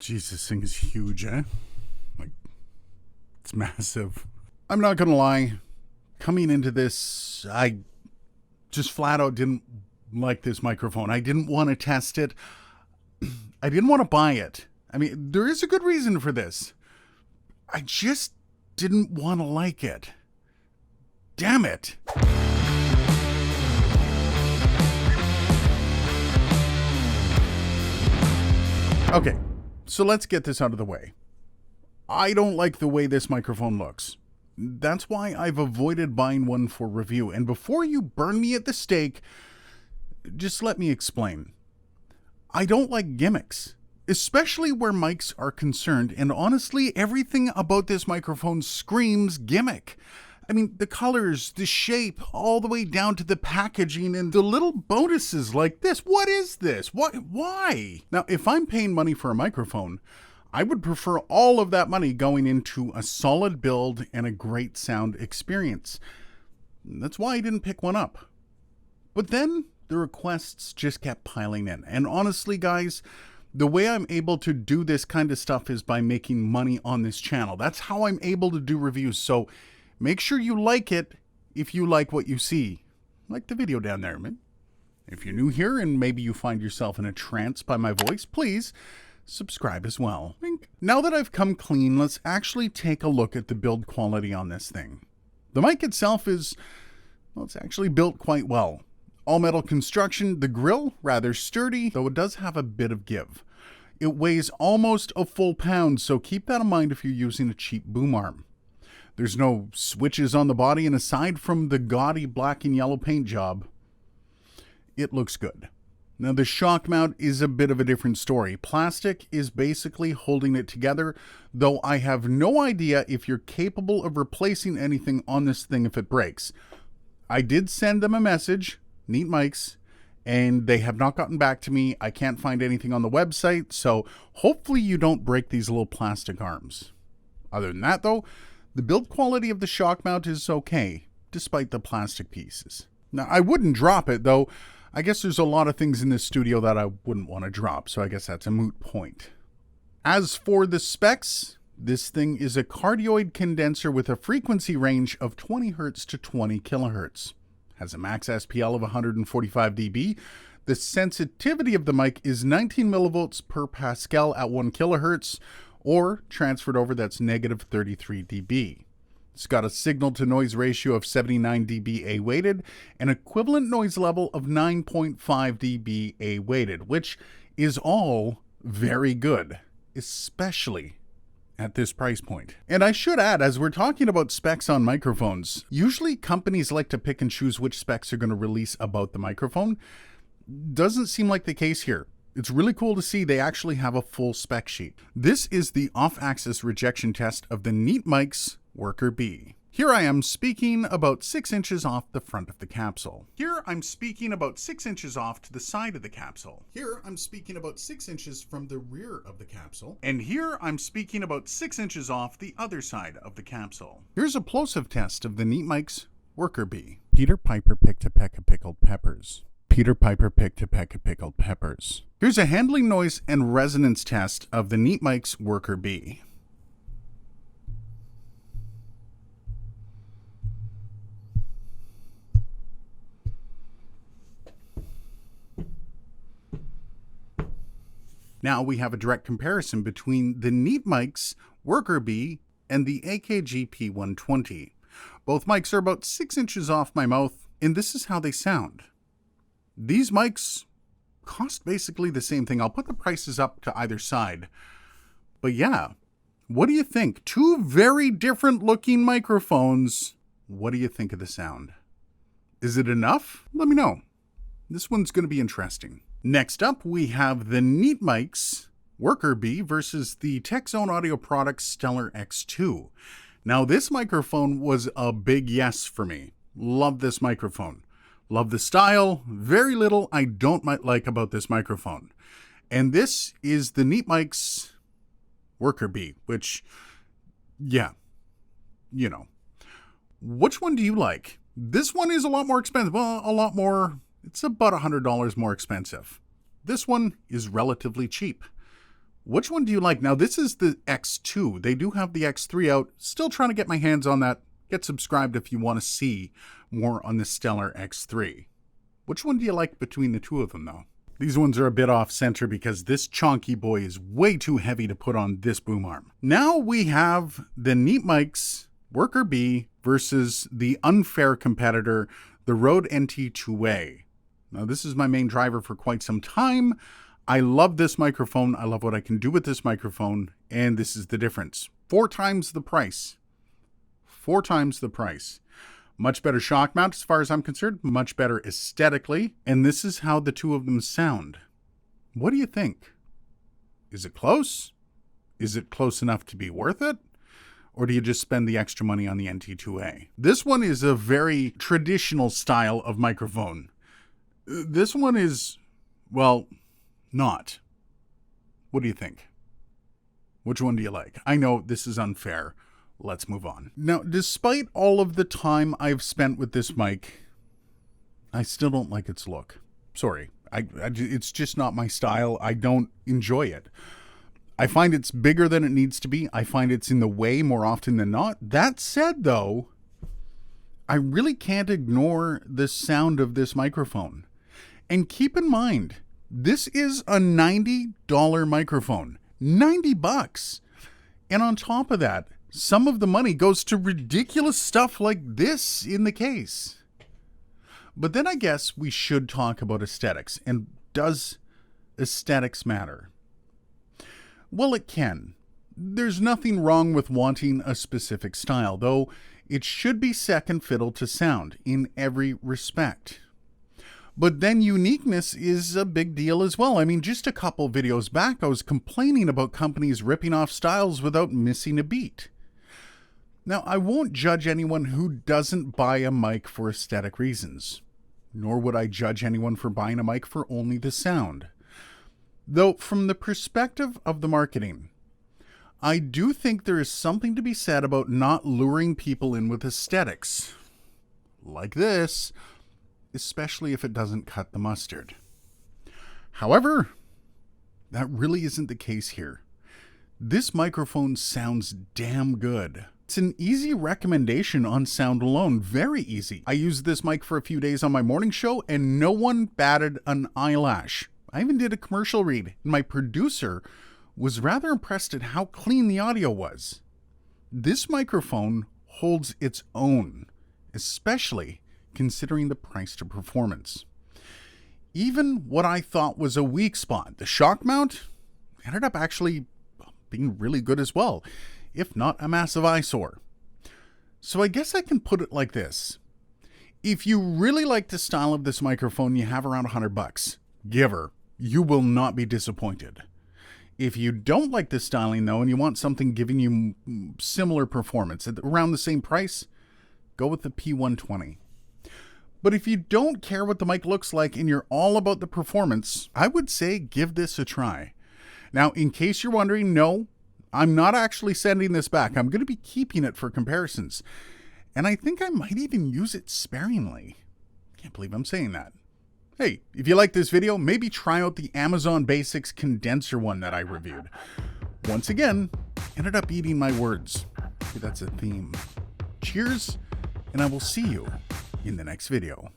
Jesus, this thing is huge, eh? Like, it's massive. I'm not gonna lie. Coming into this, I just flat out didn't like this microphone. I didn't want to test it. I didn't want to buy it. I mean, there is a good reason for this. I just didn't want to like it. Damn it. Okay, so let's get this out of the way. I don't like the way this microphone looks. That's why I've avoided buying one for review. And before you burn me at the stake, just let me explain. I don't like gimmicks, especially where mics are concerned. And honestly, everything about this microphone screams gimmick. I mean, the colors, the shape, all the way down to the packaging and the little bonuses like this. What is this? Why? Now, if I'm paying money for a microphone, I would prefer all of that money going into a solid build and a great sound experience. That's why I didn't pick one up. But then the requests just kept piling in. And honestly, guys, the way I'm able to do this kind of stuff is by making money on this channel. That's how I'm able to do reviews. So make sure you like it if you like what you see. Like the video down there, man. If you're new here and maybe you find yourself in a trance by my voice, please subscribe as well. Now that I've come clean, let's actually take a look at the build quality on this thing. The mic itself is, well, it's actually built quite well. All metal construction, the grill rather sturdy, though it does have a bit of give. It weighs almost a full pound, so keep that in mind if you're using a cheap boom arm. There's no switches on the body, and aside from the gaudy black and yellow paint job, it looks good. Now, the shock mount is a bit of a different story. Plastic is basically holding it together, though I have no idea if you're capable of replacing anything on this thing if it breaks. I did send them a message, Neat Mics, and they have not gotten back to me. I can't find anything on the website, so hopefully you don't break these little plastic arms. Other than that, though, the build quality of the shock mount is okay, despite the plastic pieces. Now, I wouldn't drop it, though. I guess there's a lot of things in this studio that I wouldn't want to drop, so I guess that's a moot point. As for the specs, this thing is a cardioid condenser with a frequency range of 20 Hz to 20 kHz. Has a max SPL of 145 dB. The sensitivity of the mic is 19 millivolts per Pascal at 1 kHz, or transferred over, that's negative 33 dB. It's got a signal-to-noise ratio of 79 dB A-weighted, an equivalent noise level of 9.5 dB A-weighted, which is all very good, especially at this price point. And I should add, as we're talking about specs on microphones, usually companies like to pick and choose which specs they're going to release about the microphone. Doesn't seem like the case here. It's really cool to see they actually have a full spec sheet. This is the off-axis rejection test of the Neat Mics Worker B. Here I am speaking about 6 inches off the front of the capsule. Here I'm speaking about 6 inches off to the side of the capsule. Here I'm speaking about 6 inches from the rear of the capsule. And here I'm speaking about 6 inches off the other side of the capsule. Here's a plosive test of the Neat Mics Worker B. Peter Piper picked a peck of pickled peppers. Peter Piper picked a peck of pickled peppers. Here's a handling noise and resonance test of the Neat Mics Worker B. Now we have a direct comparison between the Neat Mics Worker B and the AKG P120. Both mics are about 6 inches off my mouth, and this is how they sound. These mics cost basically the same thing. I'll put the prices up to either side. But yeah, what do you think? Two very different looking microphones. What do you think of the sound? Is it enough? Let me know. This one's going to be interesting. Next up, we have the Neat Mics Worker B versus the TechZone Audio Products Stellar X2. Now, this microphone was a big yes for me. Love this microphone. Love the style. Very little I don't like about this microphone. And this is the Neat Mics Worker B, which, yeah, you know. Which one do you like? This one is a lot more expensive. Well, a lot more. It's about $100 more expensive. This one is relatively cheap. Which one do you like? Now, this is the X2. They do have the X3 out. Still trying to get my hands on that. Get subscribed if you want to see more on the stellar X3. Which one do you like between the two of them, though? These ones are a bit off center because this chonky boy is way too heavy to put on this boom arm. Now we have the Neat Mics Worker B versus the unfair competitor, the Rode NT2A. Now, this is my main driver for quite some time. I love this microphone. I love what I can do with this microphone. And this is the difference. 4 times the price. 4 times the price. Much better shock mount as far as I'm concerned. Much better aesthetically. And this is how the two of them sound. What do you think? Is it close? Is it close enough to be worth it? Or do you just spend the extra money on the NT2A? This one is a very traditional style of microphone. This one is, well, not. What do you think? Which one do you like? I know this is unfair. Let's move on. Now, despite all of the time I've spent with this mic, I still don't like its look. Sorry. It's just not my style. I don't enjoy it. I find it's bigger than it needs to be. I find it's in the way more often than not. That said, though, I really can't ignore the sound of this microphone. And keep in mind, this is a $90 microphone. $90. And on top of that, some of the money goes to ridiculous stuff like this in the case. But then I guess we should talk about aesthetics. And does aesthetics matter? Well, it can. There's nothing wrong with wanting a specific style, though it should be second fiddle to sound in every respect. But then uniqueness is a big deal as well. I mean, just a couple videos back, I was complaining about companies ripping off styles without missing a beat. Now, I won't judge anyone who doesn't buy a mic for aesthetic reasons, nor would I judge anyone for buying a mic for only the sound. Though, from the perspective of the marketing, I do think there is something to be said about not luring people in with aesthetics, like this, especially if it doesn't cut the mustard. However, that really isn't the case here. This microphone sounds damn good. It's an easy recommendation on sound alone, very easy. I used this mic for a few days on my morning show and no one batted an eyelash. I even did a commercial read, and my producer was rather impressed at how clean the audio was. This microphone holds its own, especially considering the price to performance. Even what I thought was a weak spot, the shock mount, ended up actually being really good as well, if not a massive eyesore. So I guess I can put it like this. If you really like the style of this microphone, you have around $100. Give her. You will not be disappointed. If you don't like the styling though, and you want something giving you similar performance at around the same price, go with the P120. But if you don't care what the mic looks like and you're all about the performance, I would say give this a try. Now, in case you're wondering, no, I'm not actually sending this back. I'm going to be keeping it for comparisons. And I think I might even use it sparingly. Can't believe I'm saying that. Hey, if you like this video, maybe try out the Amazon Basics condenser one that I reviewed. Once again, ended up eating my words. Maybe that's a theme. Cheers, and I will see you in the next video.